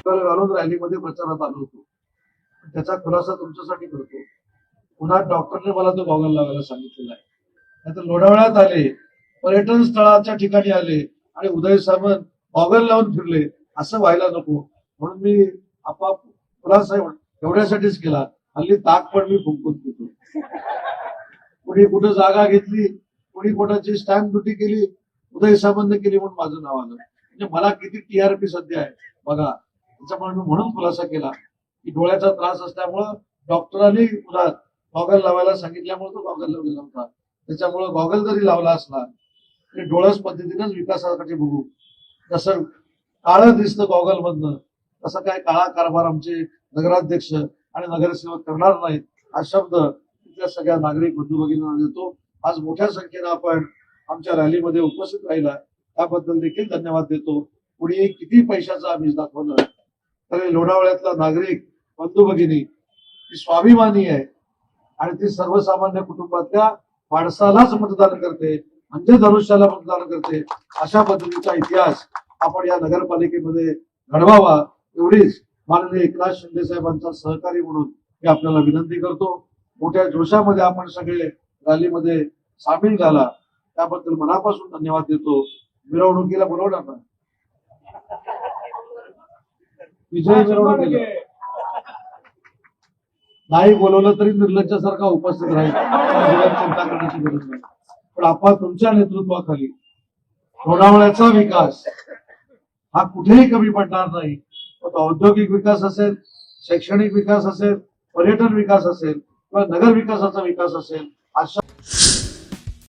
घालून रॅलीमध्ये प्रचारात आलो होतो. त्याचा खुलासा तुमच्यासाठी करतो. पुन्हा डॉक्टरने मला तो गॉगल लावायला सांगितलेला आहे. नाहीतर लोणावळ्यात आले, पर्यटन स्थळाच्या ठिकाणी आले आणि उदय सामंत गॉगल लावून फिरले, असं व्हायला नको म्हणून मी आपाप खुलासा एवढ्यासाठीच केला. हल्ली ताक पण मी फुंकून पितो. कुणी कुठं जागा घेतली, कुणी कोणाची स्टॅम्प ड्युटी केली, उदय सामंतने केली म्हणून माझं नाव आलं. म्हणजे मला किती टीआरपी सध्या आहे बघा. त्याच्यामुळे मी म्हणून खुलासा केला की डोळ्याचा त्रास असल्यामुळं डॉक्टरांनी गॉगल लावायला सांगितल्यामुळे तो गॉगल लावलेला होता. त्याच्यामुळं गॉगल जरी लावला असला तरी डोळस पद्धतीनेच विकासासाठी बघू. जसं काळं दिसतं गॉगल मधनं तसं काय काळा कारभार आमचे नगराध्यक्ष आणि नगरसेवक करणार नाहीत, हा शब्द तिथल्या सगळ्या नागरिक बंधू भगिनींना देतो. आज मोठ्या संख्येनं आपण आमच्या रॅलीमध्ये उपस्थित राहिला त्याबद्दल देखील धन्यवाद देतो. कुणी किती पैशाचं आमिष दाखवलं तरी लोणावळ्यातला नागरिक बंधू भगिनी ती स्वाभिमानी आहे आणि ती सर्वसामान्य कुटुंबातल्या माणसालाच मतदान करते, म्हणजे धनुष्याला मतदान करते. अशा पद्धतीचा इतिहास आपण या नगरपालिकेमध्ये घडवावा एवढीच माननीय एकनाथ शिंदे साहेबांचा सहकारी म्हणून मी आपल्याला विनंती करतो. मोठ्या जोशामध्ये आपण सगळे रॅलीमध्ये सामील झाला त्याबद्दल मनापासून धन्यवाद देतो. मिरवणुकीला बोलवणार ना, विजय मिरवणुकीला नाही बोलवलं तरी निर्लज्जासारखा उपस्थित राहील, चिंता करण्याची गरज नाही. पण आपण तुमच्या नेतृत्वाखाली लोणावळ्याचा विकास हा कुठेही कमी पडणार नाही. तो औद्योगिक विकास असेल, शैक्षणिक विकास असेल, पर्यटन विकास असेल किंवा नगर विकासाचा विकास असेल, अशा